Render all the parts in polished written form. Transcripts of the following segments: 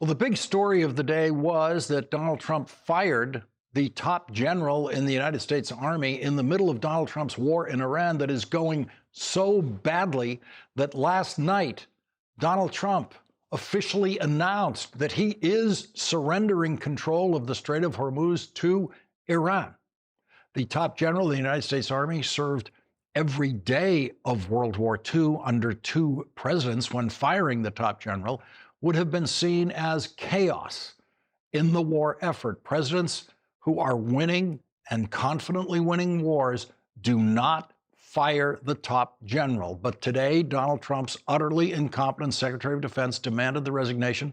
Well, the big story of the day was that Donald Trump fired the top general in the United States Army in the middle of Donald Trump's war in Iran that is going so badly that last night Donald Trump officially announced that he is surrendering control of the Strait of Hormuz to Iran. The top general of the United States Army served every day of World War II under two presidents. When firing the top general would have been seen as chaos in the war effort. Presidents who are winning and confidently winning wars do not fire the top general. But today, Donald Trump's utterly incompetent Secretary of Defense demanded the resignation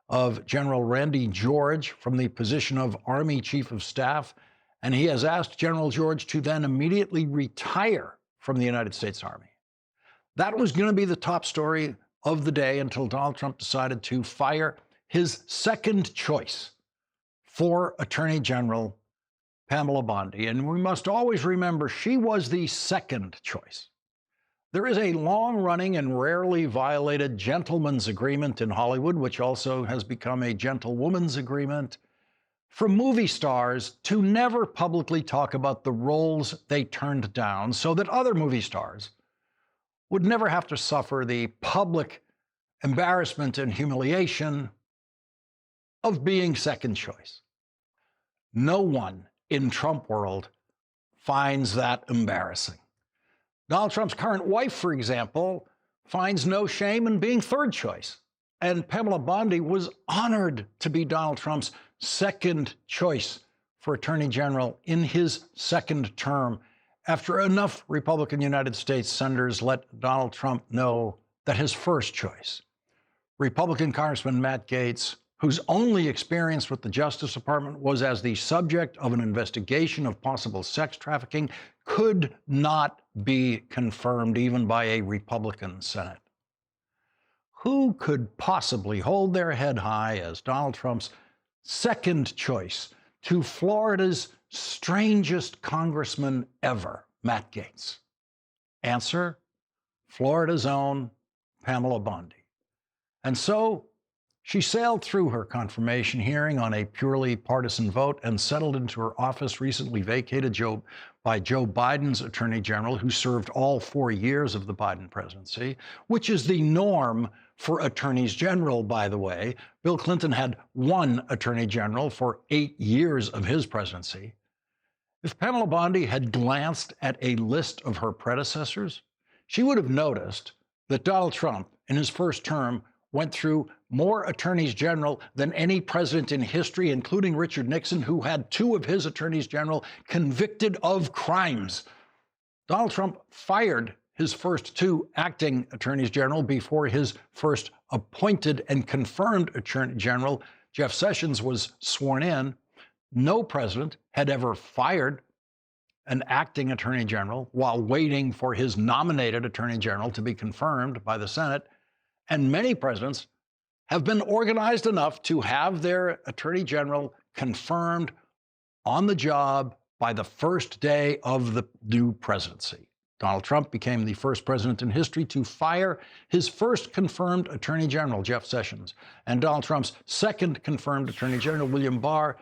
of General Randy George from the position of Army Chief of Staff. And he has asked General George to then immediately retire from the United States Army. That was going to be the top story of the day until Donald Trump decided to fire his second choice for Attorney General, Pamela Bondi. And we must always remember she was the second choice. There is a long-running and rarely violated gentleman's agreement in Hollywood, which also has become a gentlewoman's agreement, for movie stars to never publicly talk about the roles they turned down so that other movie stars would never have to suffer the public embarrassment and humiliation of being second choice. No one in Trump world finds that embarrassing. Donald Trump's current wife, for example, finds no shame in being third choice. And Pamela Bondi was honored to be Donald Trump's second choice for Attorney General in his second term, after enough Republican United States senators let Donald Trump know that his first choice, Republican Congressman Matt Gaetz, whose only experience with the Justice Department was as the subject of an investigation of possible sex trafficking, could not be confirmed even by a Republican Senate. Who could possibly hold their head high as Donald Trump's second choice to Florida's strangest congressman ever, Matt Gaetz? Answer: Florida's own Pamela Bondi. And so she sailed through her confirmation hearing on a purely partisan vote and settled into her office recently vacated by Joe Biden's Attorney General, who served all 4 years of the Biden presidency, which is the norm for attorneys general, by the way. Bill Clinton had one attorney general for 8 years of his presidency. If Pamela Bondi had glanced at a list of her predecessors, she would have noticed that Donald Trump, in his first term, went through more attorneys general than any president in history, including Richard Nixon, who had two of his attorneys general convicted of crimes. Donald Trump fired his first two acting attorneys general before his first appointed and confirmed attorney general, Jeff Sessions, was sworn in. No president had ever fired an acting attorney general while waiting for his nominated attorney general to be confirmed by the Senate. And many presidents have been organized enough to have their attorney general confirmed on the job by the first day of the new presidency. Donald Trump became the first president in history to fire his first confirmed attorney general, Jeff Sessions. And Donald Trump's second confirmed attorney general, William Barr,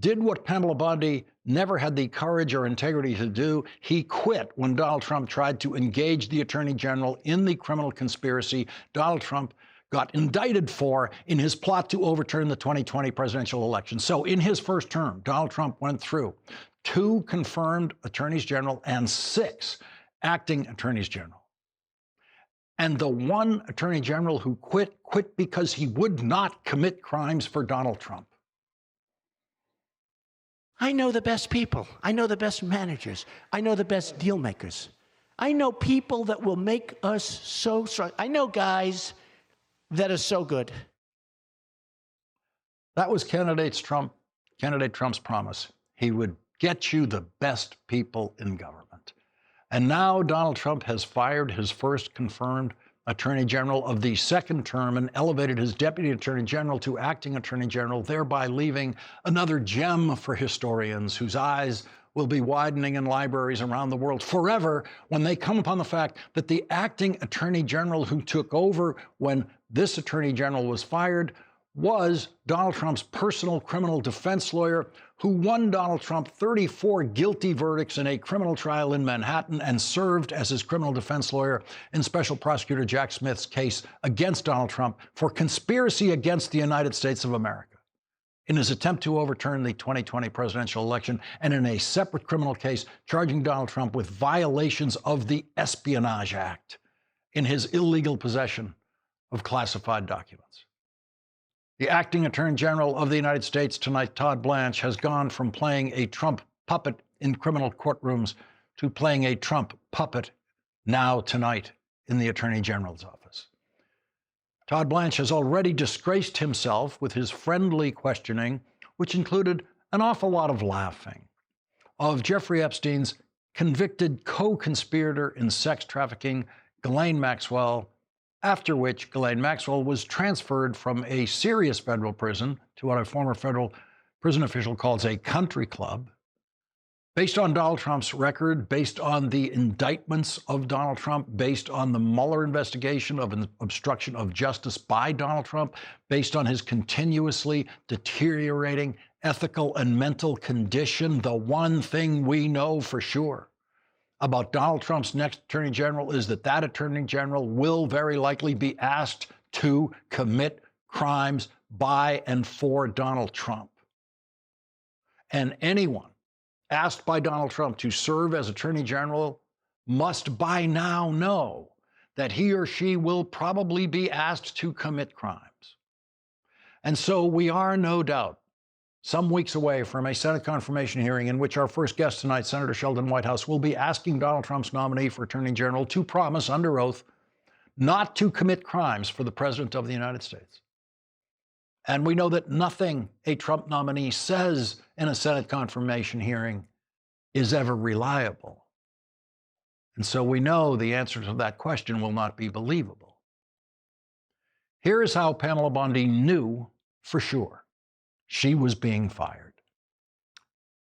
did what Pamela Bondi never had the courage or integrity to do. He quit when Donald Trump tried to engage the attorney general in the criminal conspiracy Donald Trump got indicted for in his plot to overturn the 2020 presidential election. So in his first term, Donald Trump went through 2 confirmed attorneys general and 6 acting attorneys general. And the one attorney general who quit because he would not commit crimes for Donald Trump. I know the best people. I know the best managers. I know the best deal makers. I know people that will make us so strong. I know guys that are so good. That was candidate Trump's promise. He would get you the best people in government. And now Donald Trump has fired his first confirmed Attorney General of the second term and elevated his Deputy Attorney General to acting Attorney General, thereby leaving another gem for historians whose eyes will be widening in libraries around the world forever when they come upon the fact that the acting Attorney General who took over when this Attorney General was fired was Donald Trump's personal criminal defense lawyer who won Donald Trump 34 guilty verdicts in a criminal trial in Manhattan and served as his criminal defense lawyer in Special Prosecutor Jack Smith's case against Donald Trump for conspiracy against the United States of America in his attempt to overturn the 2020 presidential election, and in a separate criminal case charging Donald Trump with violations of the Espionage Act in his illegal possession of classified documents. The acting Attorney General of the United States tonight, Todd Blanche, has gone from playing a Trump puppet in criminal courtrooms to playing a Trump puppet now tonight in the Attorney General's office. Todd Blanche has already disgraced himself with his friendly questioning, which included an awful lot of laughing, of Jeffrey Epstein's convicted co-conspirator in sex trafficking, Ghislaine Maxwell, after which Ghislaine Maxwell was transferred from a serious federal prison to what a former federal prison official calls a country club. Based on Donald Trump's record, based on the indictments of Donald Trump, based on the Mueller investigation of an obstruction of justice by Donald Trump, based on his continuously deteriorating ethical and mental condition, the one thing we know for sure about Donald Trump's next Attorney General is that that Attorney General will very likely be asked to commit crimes by and for Donald Trump. And anyone asked by Donald Trump to serve as Attorney General must by now know that he or she will probably be asked to commit crimes. And so we are no doubt some weeks away from a Senate confirmation hearing in which our first guest tonight, Senator Sheldon Whitehouse, will be asking Donald Trump's nominee for Attorney General to promise under oath not to commit crimes for the President of the United States. And we know that nothing a Trump nominee says in a Senate confirmation hearing is ever reliable. And so we know the answer to that question will not be believable. Here is how Pamela Bondi knew for sure she was being fired.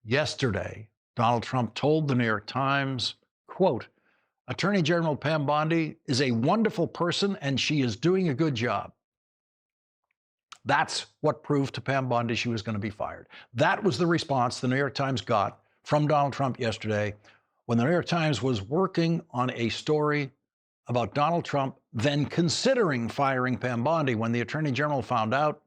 Yesterday, Donald Trump told the New York Times, quote, "Attorney General Pam Bondi is a wonderful person and she is doing a good job." That's what proved to Pam Bondi she was going to be fired. That was the response the New York Times got from Donald Trump yesterday when the New York Times was working on a story about Donald Trump then considering firing Pam Bondi. When the Attorney General found out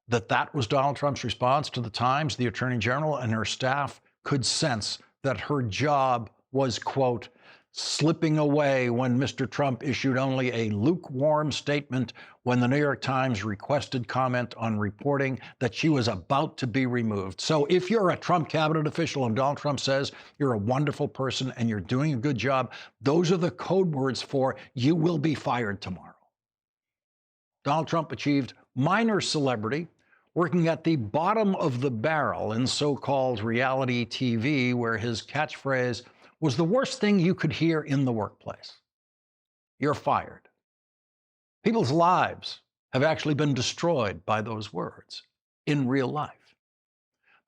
that that was Donald Trump's response to the Times, the Attorney General and her staff could sense that her job was, quote, slipping away when Mr. Trump issued only a lukewarm statement when the New York Times requested comment on reporting that she was about to be removed. So if you're a Trump cabinet official and Donald Trump says you're a wonderful person and you're doing a good job, those are the code words for you will be fired tomorrow. Donald Trump achieved minor celebrity working at the bottom of the barrel in so-called reality TV, where his catchphrase was the worst thing you could hear in the workplace. You're fired. People's lives have actually been destroyed by those words in real life.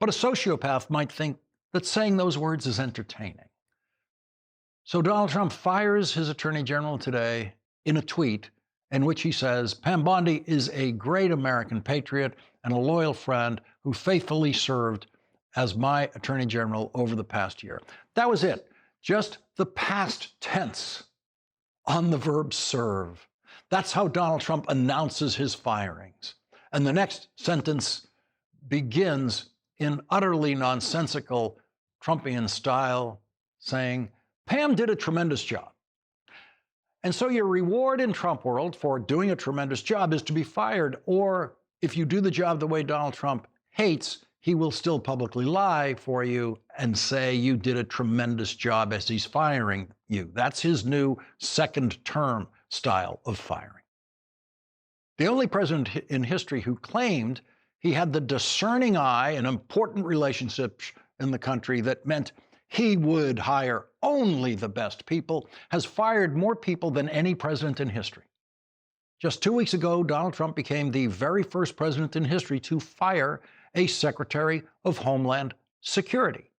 But a sociopath might think that saying those words is entertaining. So Donald Trump fires his Attorney General today in a tweet in which he says, "Pam Bondi is a great American patriot and a loyal friend who faithfully served as my Attorney General over the past year." That was it. Just the past tense on the verb serve. That's how Donald Trump announces his firings. And the next sentence begins in utterly nonsensical Trumpian style, saying, "Pam did a tremendous job." And so your reward in Trump world for doing a tremendous job is to be fired. Or if you do the job the way Donald Trump hates, he will still publicly lie for you and say you did a tremendous job as he's firing you. That's his new second term style of firing. The only president in history who claimed he had the discerning eye in important relationships in the country that meant he would hire only the best people has fired more people than any president in history. Just 2 weeks ago, Donald Trump became the very first president in history to fire a Secretary of Homeland Security.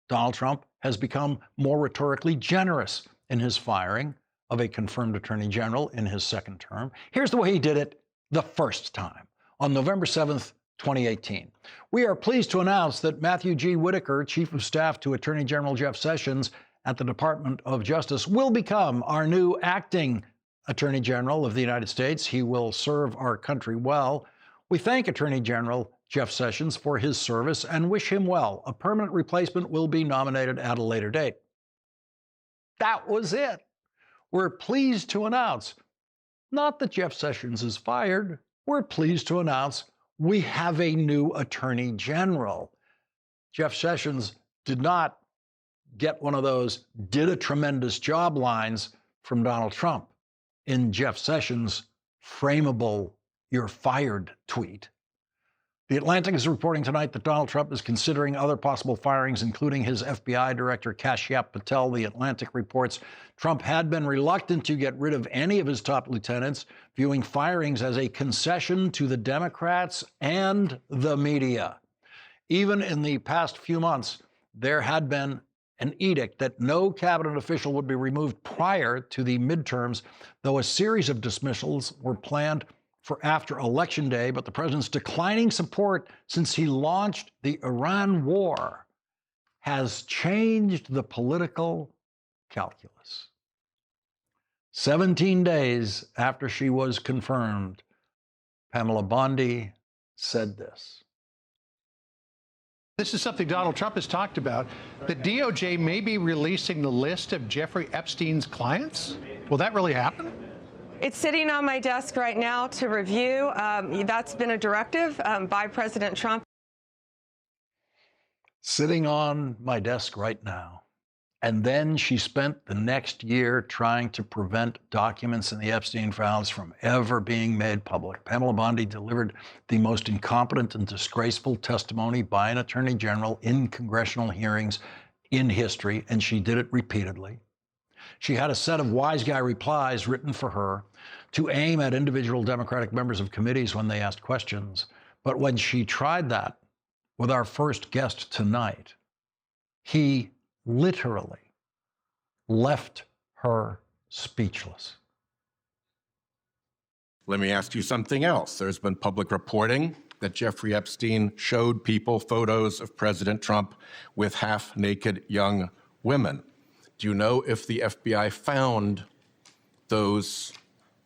Donald Trump has become more rhetorically generous in his firing of a confirmed Attorney General in his second term. Here's the way he did it the first time. on November 7th, 2018. We are pleased to announce that Matthew G. Whitaker, Chief of Staff to Attorney General Jeff Sessions at the Department of Justice, will become our new acting Attorney General of the United States. He will serve our country well. We thank Attorney General Jeff Sessions for his service and wish him well. A permanent replacement will be nominated at a later date. That was it. We're pleased to announce, not that Jeff Sessions is fired, we're pleased to announce we have a new Attorney General. Jeff Sessions did not get one of those "did a tremendous job" lines from Donald Trump in Jeff Sessions' frameable "you're fired" tweet. The Atlantic is reporting tonight that Donald Trump is considering other possible firings, including his FBI director, Kashyap Patel. The Atlantic reports Trump had been reluctant to get rid of any of his top lieutenants, viewing firings as a concession to the Democrats and the media. Even in the past few months, there had been an edict that no cabinet official would be removed prior to the midterms, though a series of dismissals were planned for after Election Day, but the president's declining support since he launched the Iran war has changed the political calculus. 17 days after she was confirmed, Pamela Bondi said this. This is something Donald Trump has talked about. The DOJ may be releasing the list of Jeffrey Epstein's clients. Will that really happen? It's sitting on my desk right now to review. That's been a directive by President Trump. Sitting on my desk right now. And then she spent the next year trying to prevent documents in the Epstein files from ever being made public. Pamela Bondi delivered the most incompetent and disgraceful testimony by an attorney general in congressional hearings in history, and she did it repeatedly. She had a set of wise guy replies written for her to aim at individual Democratic members of committees when they asked questions. But when she tried that with our first guest tonight, he literally left her speechless. Let me ask you something else. There's been public reporting that Jeffrey Epstein showed people photos of President Trump with half-naked young women. Do you know if the FBI found those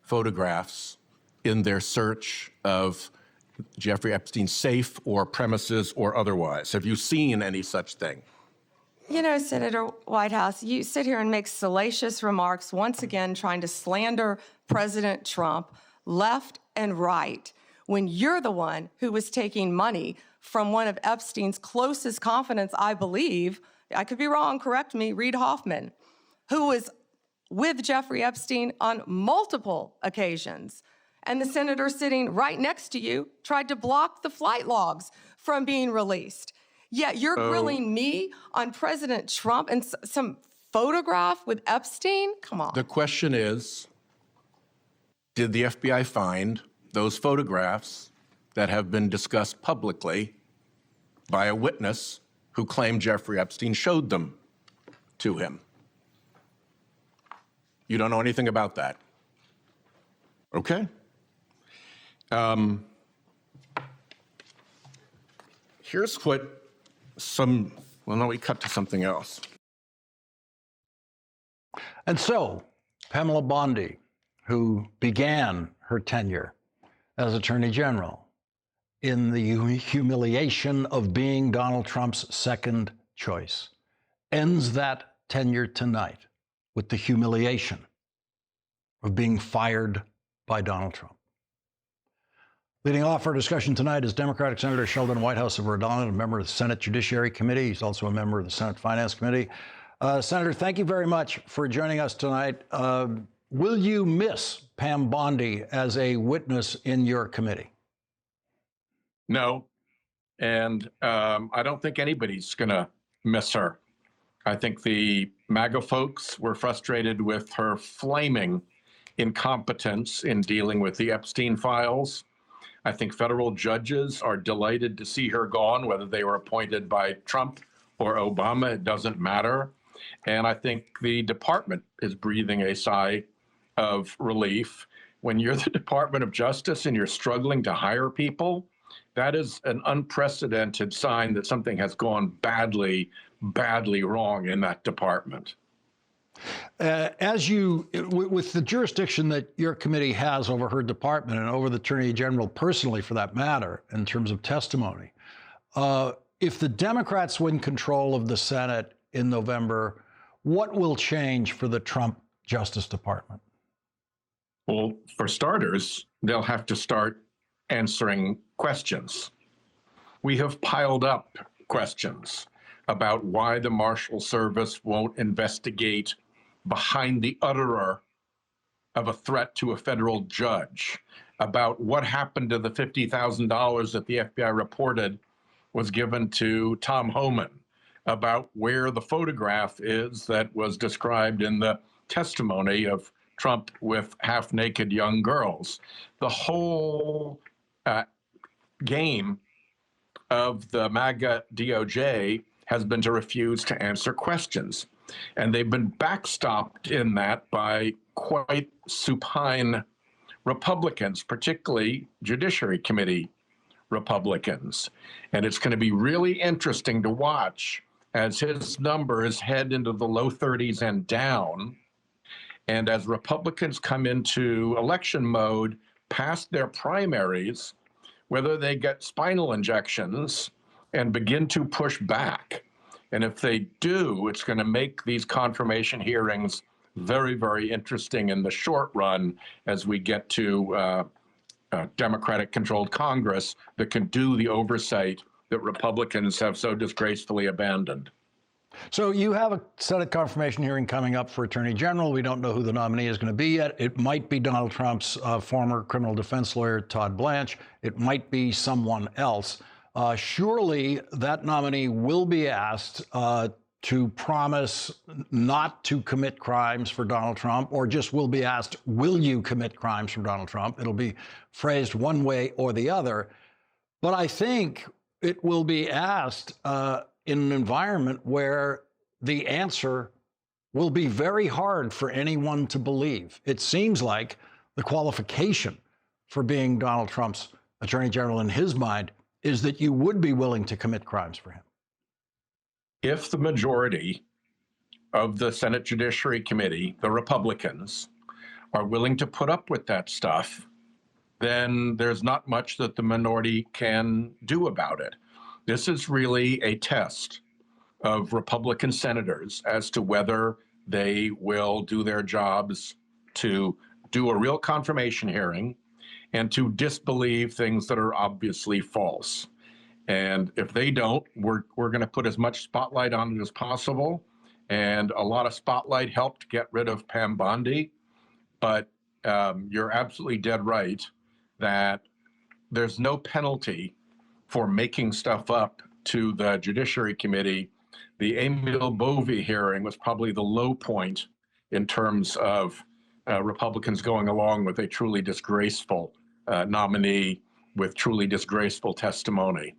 photographs in their search of Jeffrey Epstein's safe or premises or otherwise? Have you seen any such thing? You know, Senator Whitehouse, you sit here and make salacious remarks, once again trying to slander President Trump left and right, when you're the one who was taking money from one of Epstein's closest confidants, I believe, I could be wrong, correct me, Reid Hoffman, who was with Jeffrey Epstein on multiple occasions. And the senator sitting right next to you tried to block the flight logs from being released. Yet you're grilling me on President Trump and some photograph with Epstein? Come on. The question is, did the FBI find those photographs that have been discussed publicly by a witness who claimed Jeffrey Epstein showed them to him? You don't know anything about that? Okay. Here's what we cut to something else. And so, Pamela Bondi, who began her tenure as Attorney General in the humiliation of being Donald Trump's second choice, ends that tenure tonight with the humiliation of being fired by Donald Trump. Leading off our discussion tonight is Democratic Senator Sheldon Whitehouse of Rhode Island, a member of the Senate Judiciary Committee. He's also a member of the Senate Finance Committee. Senator, thank you very much for joining us tonight. Will you miss Pam Bondi as a witness in your committee? No, and I don't think anybody's going to miss her. I think the MAGA folks were frustrated with her flaming incompetence in dealing with the Epstein files. I think federal judges are delighted to see her gone, whether they were appointed by Trump or Obama, it doesn't matter. And I think the department is breathing a sigh of relief when you're the Department of Justice and you're struggling to hire people, that is an unprecedented sign that something has gone badly, badly wrong in that department. With the jurisdiction that your committee has over her department and over the Attorney General personally, for that matter, in terms of testimony, if the Democrats win control of the Senate in November, what will change for the Trump Justice Department? Well, for starters, they'll have to start answering questions. We have piled up questions about why the Marshal Service won't investigate behind the utterer of a threat to a federal judge, about what happened to the $50,000 that the FBI reported was given to Tom Homan, about where the photograph is that was described in the testimony of Trump with half-naked young girls. The whole game of the MAGA DOJ has been to refuse to answer questions. And they've been backstopped in that by quite supine Republicans, particularly Judiciary Committee Republicans. And it's going to be really interesting to watch as his numbers head into the low 30s and down. And as Republicans come into election mode past their primaries, whether they get spinal injections and begin to push back. And if they do, it's going to make these confirmation hearings very, very interesting in the short run as we get to a Democratic-controlled Congress that can do the oversight that Republicans have so disgracefully abandoned. So you have a Senate confirmation hearing coming up for Attorney General. We don't know who the nominee is going to be yet. It might be Donald Trump's former criminal defense lawyer, Todd Blanche. It might be someone else. Surely that nominee will be asked to promise not to commit crimes for Donald Trump, or just will be asked, will you commit crimes for Donald Trump? It'll be phrased one way or the other. But I think it will be asked in an environment where the answer will be very hard for anyone to believe. It seems like the qualification for being Donald Trump's Attorney General in his mind is that you would be willing to commit crimes for him. If the majority of the Senate Judiciary Committee, the Republicans, are willing to put up with that stuff, then there's not much that the minority can do about it. This is really a test of Republican senators as to whether they will do their jobs to do a real confirmation hearing and to disbelieve things that are obviously false. And if they don't, we're going to put as much spotlight on it as possible. And a lot of spotlight helped get rid of Pam Bondi. But you're absolutely dead right that there's no penalty for making stuff up to the Judiciary Committee. The Emil Bovee hearing was probably the low point in terms of Republicans going along with a truly disgraceful nominee with truly disgraceful testimony.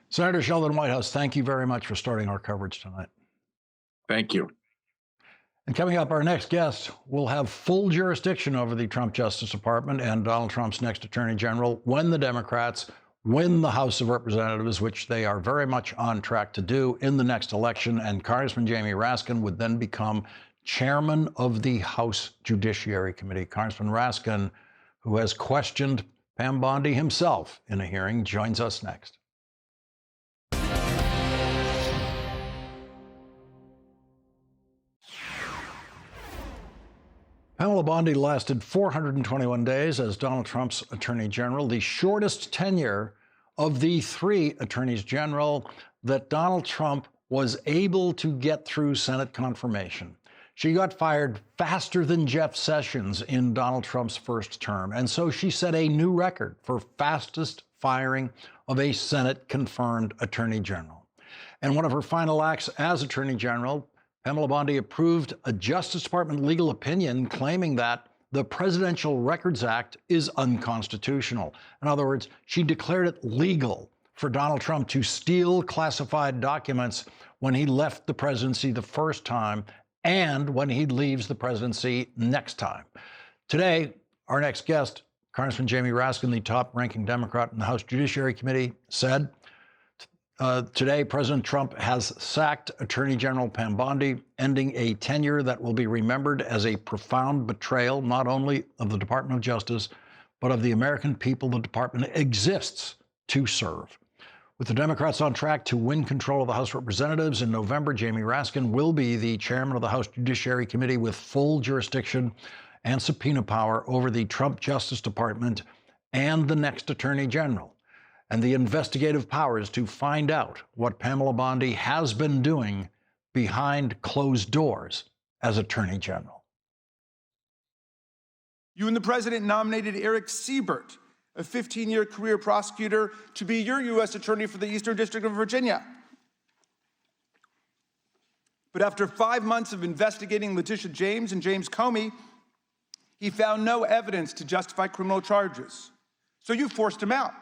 Senator Sheldon Whitehouse, thank you very much for starting our coverage tonight. Thank you. And coming up, our next guest will have full jurisdiction over the Trump Justice Department and Donald Trump's next Attorney General when the Democrats win the House of Representatives, which they are very much on track to do in the next election. And Congressman Jamie Raskin would then become chairman of the House Judiciary Committee. Congressman Raskin, who has questioned Pam Bondi himself in a hearing, joins us next. Pamela Bondi lasted 421 days as Donald Trump's Attorney General, the shortest tenure of the three attorneys general that Donald Trump was able to get through Senate confirmation. She got fired faster than Jeff Sessions in Donald Trump's first term, and so she set a new record for fastest firing of a Senate-confirmed Attorney General. And one of her final acts as Attorney General, Pamela Bondi approved a Justice Department legal opinion claiming that the Presidential Records Act is unconstitutional. In other words, she declared it legal for Donald Trump to steal classified documents when he left the presidency the first time and when he leaves the presidency next time. Today, our next guest, Congressman Jamie Raskin, the top-ranking Democrat in the House Judiciary Committee, said, today, President Trump has sacked Attorney General Pam Bondi, ending a tenure that will be remembered as a profound betrayal, not only of the Department of Justice, but of the American people the department exists to serve. With the Democrats on track to win control of the House of Representatives in November, Jamie Raskin will be the chairman of the House Judiciary Committee with full jurisdiction and subpoena power over the Trump Justice Department and the next Attorney General, and the investigative powers to find out what Pamela Bondi has been doing behind closed doors as Attorney General. You and the president nominated Eric Siebert, a 15-year career prosecutor, to be your U.S. Attorney for the Eastern District of Virginia. But after 5 months of investigating Letitia James and James Comey, he found no evidence to justify criminal charges. So you forced him out.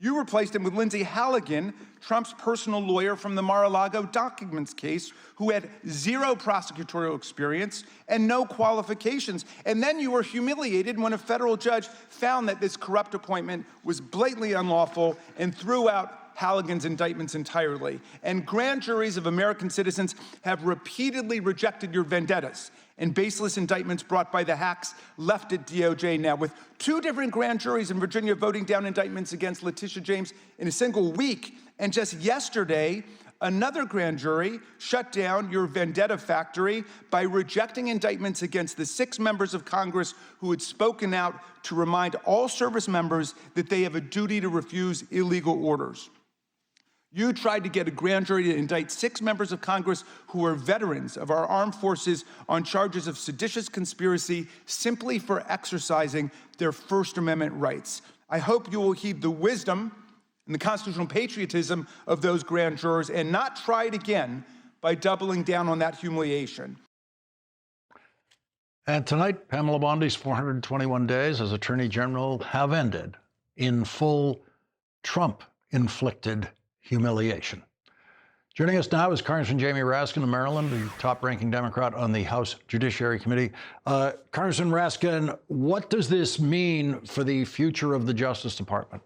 You replaced him with Lindsay Halligan, Trump's personal lawyer from the Mar-a-Lago documents case, who had zero prosecutorial experience and no qualifications. And then you were humiliated when a federal judge found that this corrupt appointment was blatantly unlawful and threw out Halligan's indictments entirely. And grand juries of American citizens have repeatedly rejected your vendettas and baseless indictments brought by the hacks left at DOJ now, with 2 different grand juries in Virginia voting down indictments against Letitia James in a single week. And just yesterday, another grand jury shut down your vendetta factory by rejecting indictments against the 6 members of Congress who had spoken out to remind all service members that they have a duty to refuse illegal orders. You tried to get a grand jury to indict 6 members of Congress who are veterans of our armed forces on charges of seditious conspiracy simply for exercising their First Amendment rights. I hope you will heed the wisdom and the constitutional patriotism of those grand jurors and not try it again by doubling down on that humiliation. And tonight, Pamela Bondi's 421 days as Attorney General have ended in full Trump-inflicted humiliation. Joining us now is Congressman Jamie Raskin of Maryland, the top-ranking Democrat on the House Judiciary Committee. Congressman Raskin, what does this mean for the future of the Justice Department?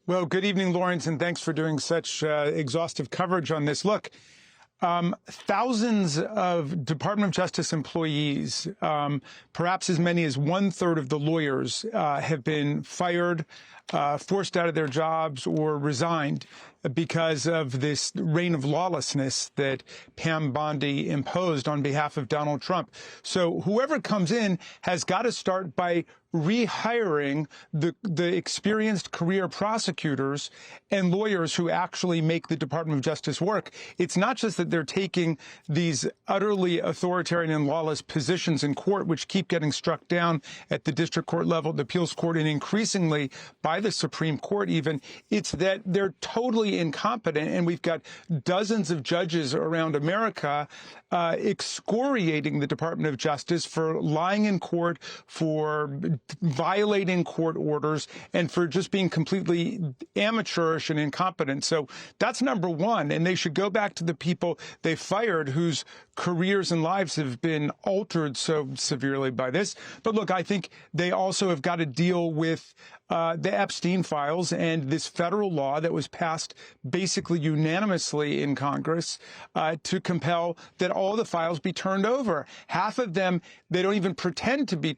Well, good evening, Lawrence, and thanks for doing such exhaustive coverage on this. Look, thousands of Department of Justice employees, perhaps as many as 1/3 of the lawyers, have been fired, forced out of their jobs, or resigned because of this reign of lawlessness that Pam Bondi imposed on behalf of Donald Trump. So whoever comes in has got to start by rehiring the experienced career prosecutors and lawyers who actually make the Department of Justice work. It's not just that they're taking these utterly authoritarian and lawless positions in court, which keep getting struck down at the district court level, the appeals court, and increasingly by the Supreme Court even. It's that they're totally incompetent, and we've got dozens of judges around America excoriating the Department of Justice for lying in court, for violating court orders, and for just being completely amateurish and incompetent. So that's number one. And they should go back to the people they fired whose careers and lives have been altered so severely by this. But look, I think they also have got to deal with the Epstein files and this federal law that was passed basically unanimously in Congress to compel that all the files be turned over. Half of them, they don't even pretend to be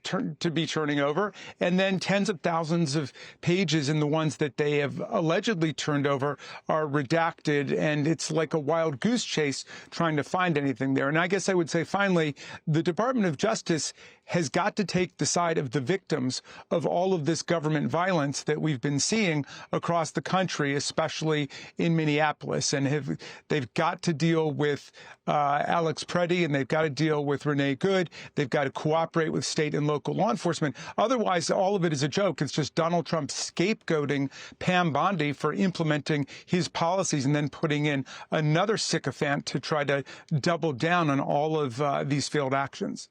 turning over. And then tens of thousands of pages in the ones that they have allegedly turned over are redacted. And it's like a wild goose chase trying to find anything there. And I guess I would say, finally, the Department of Justice has got to take the side of the victims of all of this government violence that we've been seeing across the country, especially in Minneapolis. And they've got to deal with Alex Preddy, and they've got to deal with Renee Good. They've got to cooperate with state and local law enforcement. Otherwise, all of it is a joke. It's just Donald Trump scapegoating Pam Bondi for implementing his policies and then putting in another sycophant to try to double down on all of these failed actions.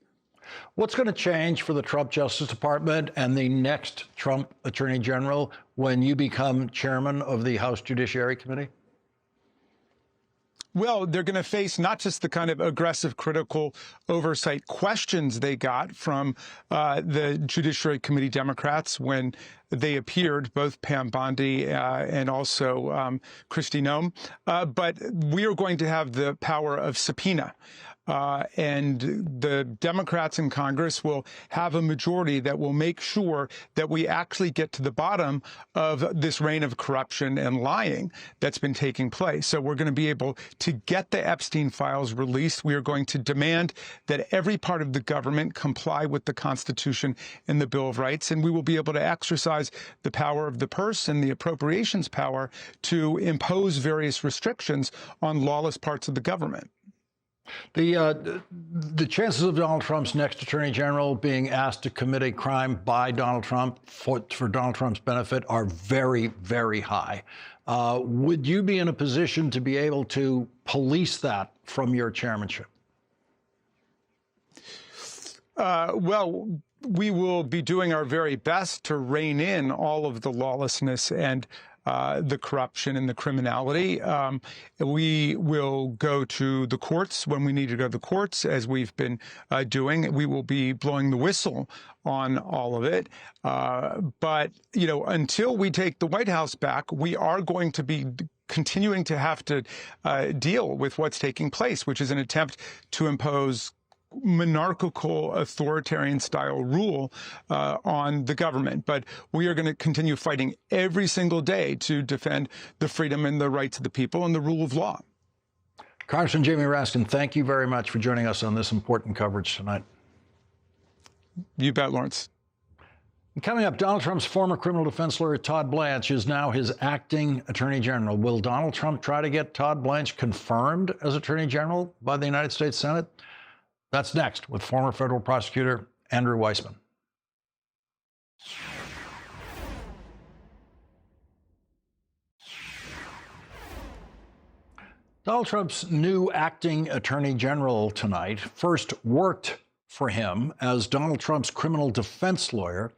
What's going to change for the Trump Justice Department and the next Trump Attorney General when you become chairman of the House Judiciary Committee? Well, they're going to face not just the kind of aggressive, critical oversight questions they got from the Judiciary Committee Democrats when they appeared, both Pam Bondi and also Kristi Noem, but we are going to have the power of subpoena. And the Democrats in Congress will have a majority that will make sure that we actually get to the bottom of this reign of corruption and lying that's been taking place. So we're going to be able to get the Epstein files released. We are going to demand that every part of the government comply with the Constitution and the Bill of Rights. And we will be able to exercise the power of the purse and the appropriations power to impose various restrictions on lawless parts of the government. The chances of Donald Trump's next attorney general being asked to commit a crime by Donald Trump for Donald Trump's benefit are very, very high. Would you be in a position to be able to police that from your chairmanship? Well, we will be doing our very best to rein in all of the lawlessness and the corruption and the criminality. We will go to the courts when we need to go to the courts, as we've been doing. We will be blowing the whistle on all of it. But, you know, until we take the White House back, we are going to be continuing to have to deal with what's taking place, which is an attempt to impose monarchical authoritarian style rule on the government. But we are going to continue fighting every single day to defend the freedom and the rights of the people and the rule of law. Congressman Jamie Raskin, thank you very much for joining us on this important coverage tonight. You bet, Lawrence. Coming up, Donald Trump's former criminal defense lawyer Todd Blanche is now his acting attorney general. Will Donald Trump try to get Todd Blanche confirmed as attorney general by the United States Senate? That's next with former federal prosecutor Andrew Weissmann. Donald Trump's new acting attorney general tonight first worked for him as Donald Trump's criminal defense lawyer,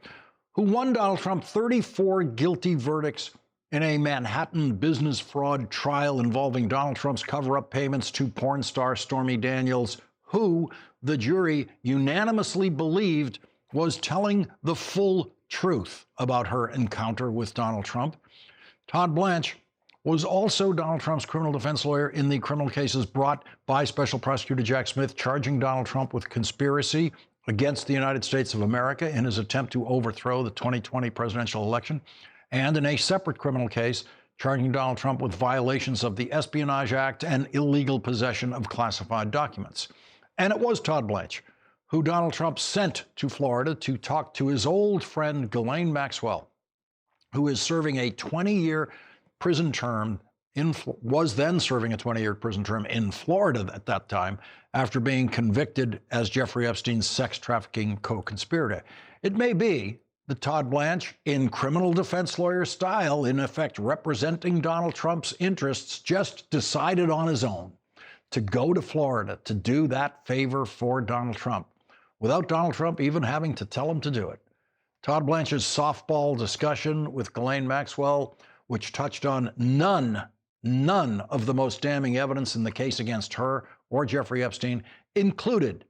who won Donald Trump 34 guilty verdicts in a Manhattan business fraud trial involving Donald Trump's cover-up payments to porn star Stormy Daniels, who the jury unanimously believed was telling the full truth about her encounter with Donald Trump. Todd Blanche was also Donald Trump's criminal defense lawyer in the criminal cases brought by Special Prosecutor Jack Smith, charging Donald Trump with conspiracy against the United States of America in his attempt to overthrow the 2020 presidential election, and in a separate criminal case, charging Donald Trump with violations of the Espionage Act and illegal possession of classified documents. And it was Todd Blanche who Donald Trump sent to Florida to talk to his old friend Ghislaine Maxwell, who is serving a 20-year prison term was then serving a 20-year prison term in Florida at that time after being convicted as Jeffrey Epstein's sex trafficking co-conspirator. It may be that Todd Blanche, in criminal defense lawyer style, in effect representing Donald Trump's interests, just decided on his own to go to Florida to do that favor for Donald Trump, without Donald Trump even having to tell him to do it. Todd Blanche's softball discussion with Ghislaine Maxwell, which touched on none of the most damning evidence in the case against her or Jeffrey Epstein, included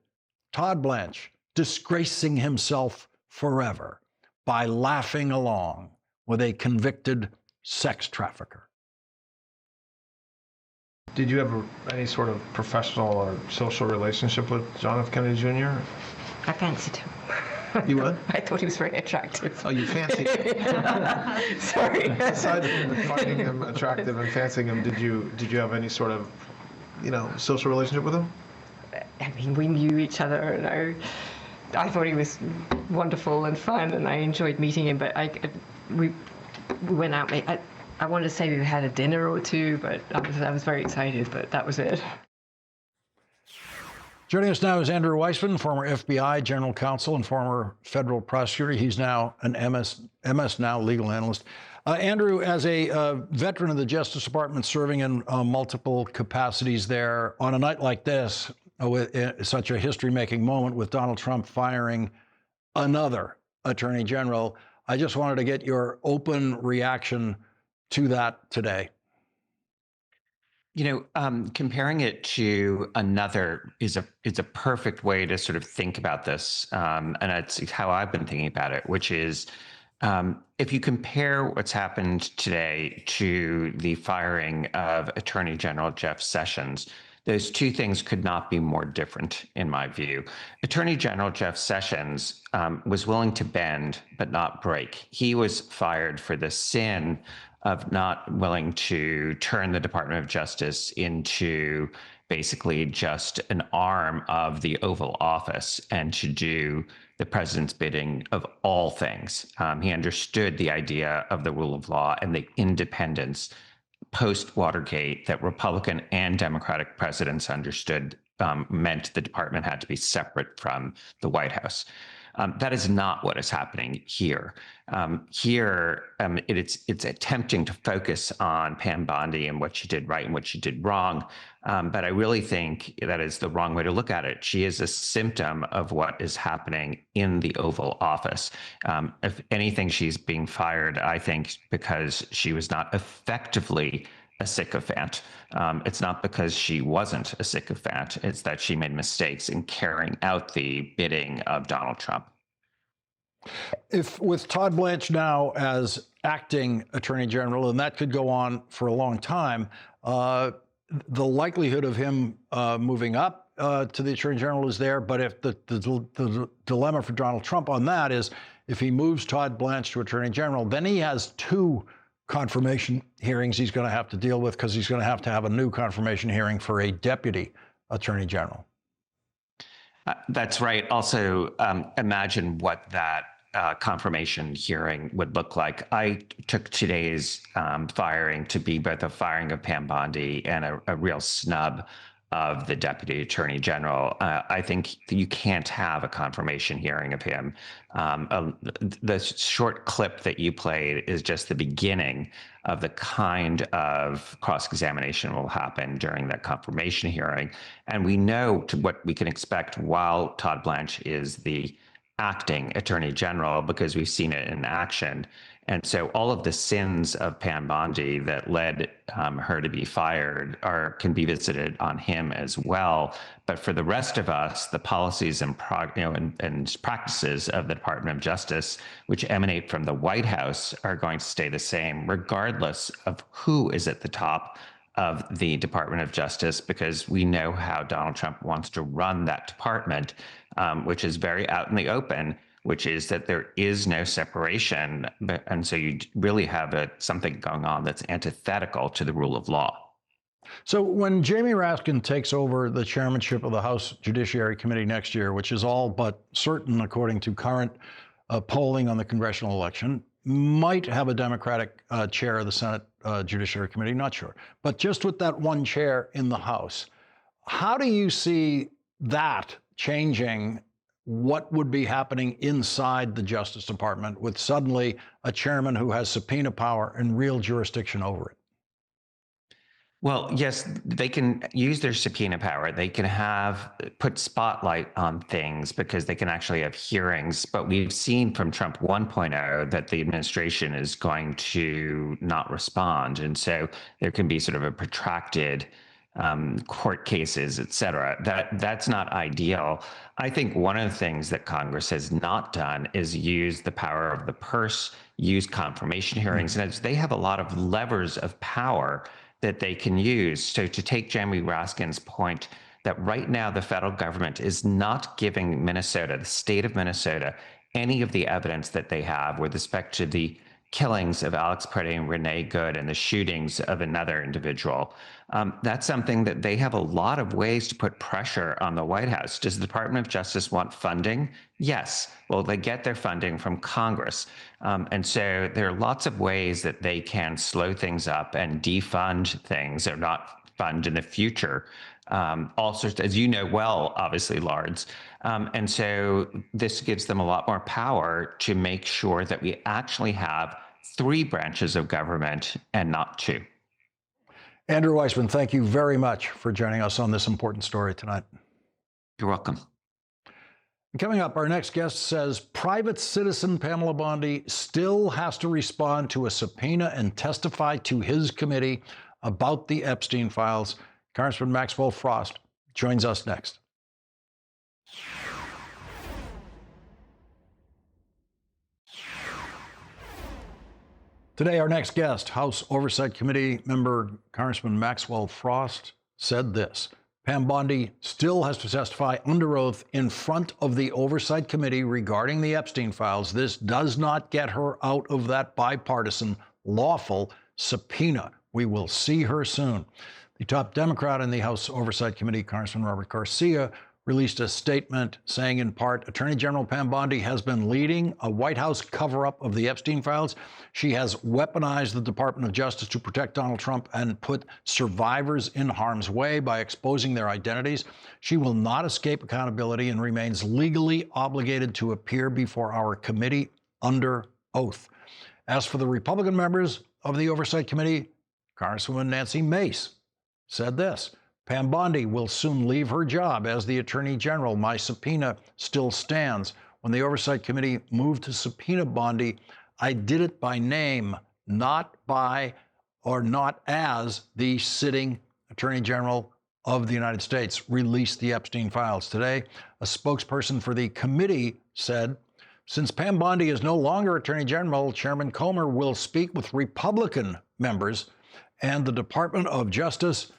Todd Blanche disgracing himself forever by laughing along with a convicted sex trafficker. Did you have any sort of professional or social relationship with John F. Kennedy Jr.? I fancied him. You what? I thought he was very attractive. Oh, you fancied him. Sorry. Aside from finding him attractive and fancying him, did you have any sort of, social relationship with him? I mean, we knew each other, and I thought he was wonderful and fun, and I enjoyed meeting him. But we went out. I wanted to say we had a dinner or two, but I was very excited. But that was it. Joining us now is Andrew Weissmann, former FBI general counsel and former federal prosecutor. He's now an MS Now legal analyst. Andrew, as a veteran of the Justice Department, serving in multiple capacities there, on a night like this, with such a history-making moment with Donald Trump firing another attorney general, I just wanted to get your open reaction to that today. Comparing it to another is a perfect way to sort of think about this, and it's how I've been thinking about it, which is if you compare what's happened today to the firing of Attorney General Jeff Sessions, those two things could not be more different, in my view. Attorney General Jeff Sessions was willing to bend but not break. He was fired for the sin of not willing to turn the Department of Justice into basically just an arm of the Oval Office and to do the president's bidding of all things. He understood the idea of the rule of law and the independence post-Watergate that Republican and Democratic presidents understood meant the department had to be separate from the White House. That is not what is happening here. It's attempting to focus on Pam Bondi and what she did right and what she did wrong. But I really think that is the wrong way to look at it. She is a symptom of what is happening in the Oval Office. If anything, she's being fired, I think, because she was not effectively a sycophant. It's not because she wasn't a sycophant. It's that she made mistakes in carrying out the bidding of Donald Trump. If with Todd Blanche now as acting Attorney General, and that could go on for a long time, the likelihood of him moving up to the Attorney General is there. But if the dilemma for Donald Trump on that is if he moves Todd Blanche to Attorney General, then he has two confirmation hearings he's going to have to deal with because he's going to have a new confirmation hearing for a deputy attorney general. That's right. Also, imagine what that confirmation hearing would look like. I took today's firing to be both a firing of Pam Bondi and a real snub of the deputy attorney general. I think you can't have a confirmation hearing of him. The short clip that you played is just the beginning of the kind of cross-examination will happen during that confirmation hearing. And we know what we can expect while Todd Blanche is the acting attorney general because we've seen it in action. And so all of the sins of Pam Bondi that led her to be fired can be visited on him as well. But for the rest of us, the policies and practices of the Department of Justice, which emanate from the White House, are going to stay the same, regardless of who is at the top of the Department of Justice, because we know how Donald Trump wants to run that department, which is very out in the open, which is that there is no separation. And so you really have something going on that's antithetical to the rule of law. So when Jamie Raskin takes over the chairmanship of the House Judiciary Committee next year, which is all but certain according to current polling on the congressional election, might have a Democratic chair of the Senate Judiciary Committee, not sure. But just with that one chair in the House, how do you see that changing what would be happening inside the Justice Department with suddenly a chairman who has subpoena power and real jurisdiction over it? Well, yes, they can use their subpoena power. They can put spotlight on things because they can actually have hearings. But we've seen from Trump 1.0 that the administration is going to not respond. And so there can be sort of a protracted court cases, et cetera. That's not ideal. I think one of the things that Congress has not done is use the power of the purse, use confirmation hearings. And they have a lot of levers of power that they can use. So to take Jamie Raskin's point that right now the federal government is not giving Minnesota, the state of Minnesota, any of the evidence that they have with respect to the killings of Alex Prodé and Renee Good and the shootings of another individual. That's something that they have a lot of ways to put pressure on the White House. Does the Department of Justice want funding? Yes. Well, they get their funding from Congress. And so there are lots of ways that they can slow things up and defund things or not fund in the future. All sorts, as you know well, obviously, Lawrence. And so this gives them a lot more power to make sure that we actually have 3 branches of government and not 2. Andrew Weissmann, thank you very much for joining us on this important story tonight. You're welcome. Coming up, our next guest says private citizen Pamela Bondi still has to respond to a subpoena and testify to his committee about the Epstein files. Congressman Maxwell Frost joins us next. Today, our next guest, House Oversight Committee member Congressman Maxwell Frost, said this: Pam Bondi still has to testify under oath in front of the Oversight Committee regarding the Epstein files. This does not get her out of that bipartisan, lawful subpoena. We will see her soon. The top Democrat in the House Oversight Committee, Congressman Robert Garcia, released a statement saying, in part, Attorney General Pam Bondi has been leading a White House cover-up of the Epstein files. She has weaponized the Department of Justice to protect Donald Trump and put survivors in harm's way by exposing their identities. She will not escape accountability and remains legally obligated to appear before our committee under oath. As for the Republican members of the Oversight Committee, Congresswoman Nancy Mace said this: Pam Bondi will soon leave her job as the Attorney General. My subpoena still stands. When the Oversight Committee moved to subpoena Bondi, I did it by name, not by or not as the sitting Attorney General of the United States released the Epstein files. Today, a spokesperson for the committee said, since Pam Bondi is no longer Attorney General, Chairman Comer will speak with Republican members and the Department of Justice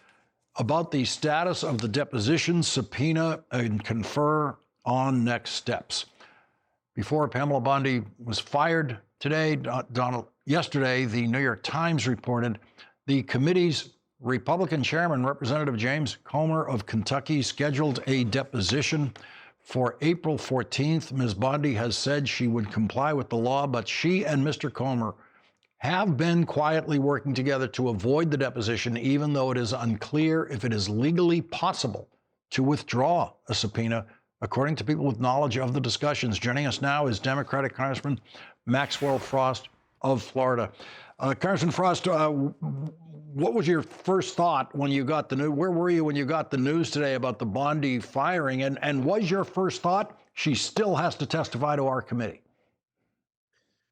about the status of the deposition subpoena and confer on next steps. Before Pamela Bondi was fired today, yesterday, the New York Times reported the committee's Republican chairman, Representative James Comer of Kentucky, scheduled a deposition for April 14th. Ms. Bondi has said she would comply with the law, but she and Mr. Comer have been quietly working together to avoid the deposition, even though it is unclear if it is legally possible to withdraw a subpoena, according to people with knowledge of the discussions. Joining us now is Democratic Congressman Maxwell Frost of Florida. Congressman Frost, what was your first thought when you got the news? Where were you when you got the news today about the Bondi firing? And was your first thought, she still has to testify to our committee?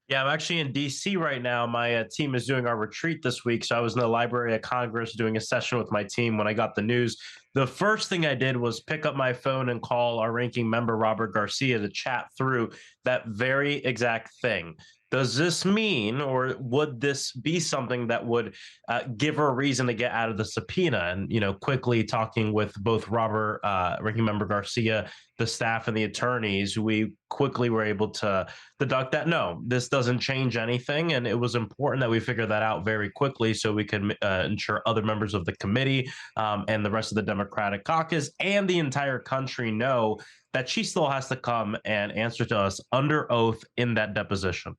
Yeah, I'm actually in D.C. right now. My team is doing our retreat this week, so I was in the Library of Congress doing a session with my team when I got the news. The first thing I did was pick up my phone and call our ranking member, Robert Garcia, to chat through that very exact thing. Does this mean, or would this be something that would give her a reason to get out of the subpoena? And, quickly talking with both Robert, ranking member Garcia, the staff and the attorneys, we quickly were able to deduct that, no, this doesn't change anything. And it was important that we figure that out very quickly so we could ensure other members of the committee and the rest of the Democratic caucus and the entire country know that she still has to come and answer to us under oath in that deposition.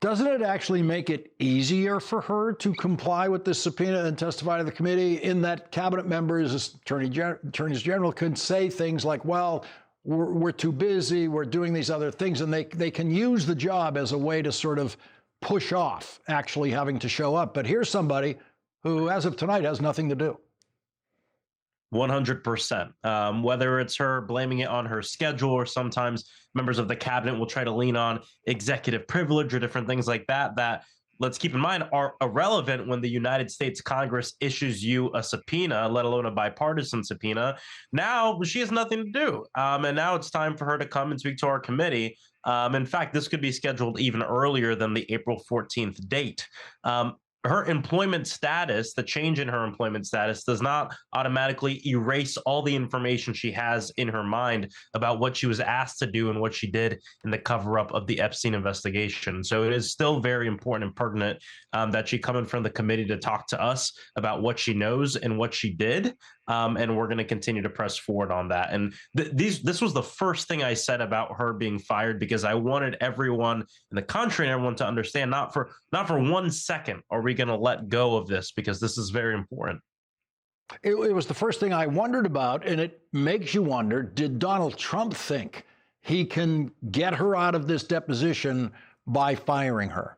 Doesn't it actually make it easier for her to comply with this subpoena and testify to the committee, in that cabinet members, attorneys general, could say things like, well, we're too busy, we're doing these other things, and they can use the job as a way to sort of push off actually having to show up. But here's somebody who, as of tonight, has nothing to do. 100%. Whether it's her blaming it on her schedule, or sometimes members of the cabinet will try to lean on executive privilege or different things like that, that, let's keep in mind, are irrelevant when the United States Congress issues you a subpoena, let alone a bipartisan subpoena. Now she has nothing to do. And now it's time for her to come and speak to our committee. In fact, this could be scheduled even earlier than the April 14th date. Her employment status, the change in her employment status, does not automatically erase all the information she has in her mind about what she was asked to do and what she did in the cover-up of the Epstein investigation. So it is still very important and pertinent that she come in front of the committee to talk to us about what she knows and what she did. And we're going to continue to press forward on that. And this was the first thing I said about her being fired, because I wanted everyone in the country and everyone to understand, not for 1 second are we going to let go of this, because this is very important. It was the first thing I wondered about, and it makes you wonder, did Donald Trump think he can get her out of this deposition by firing her?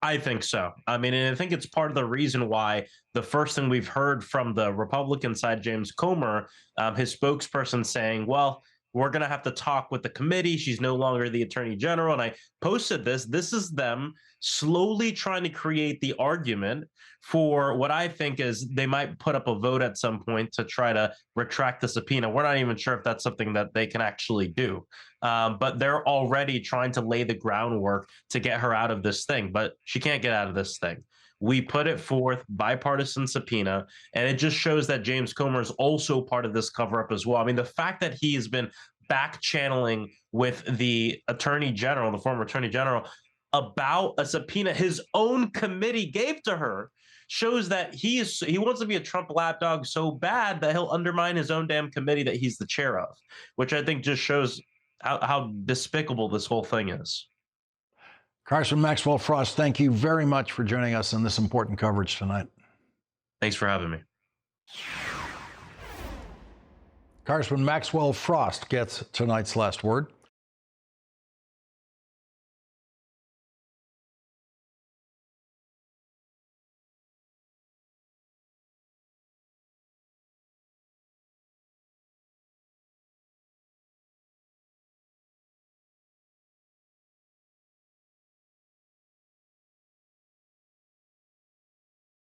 I think so. I mean, and I think it's part of the reason why the first thing we've heard from the Republican side, James Comer, his spokesperson, saying, well, we're going to have to talk with the committee. She's no longer the attorney general. And I posted this. This is them slowly trying to create the argument for what I think is they might put up a vote at some point to try to retract the subpoena. We're not even sure if that's something that they can actually do. But they're already trying to lay the groundwork to get her out of this thing, but she can't get out of this thing. We put it forth, bipartisan subpoena, and it just shows that James Comer is also part of this cover-up as well. I mean, the fact that he has been back channeling with the attorney general, the former attorney general, about a subpoena his own committee gave to her shows that he wants to be a Trump lapdog so bad that he'll undermine his own damn committee that he's the chair of, which I think just shows how despicable this whole thing is. Congressman Maxwell Frost, thank you very much for joining us in this important coverage tonight. Thanks for having me. Congressman Maxwell Frost gets tonight's last word.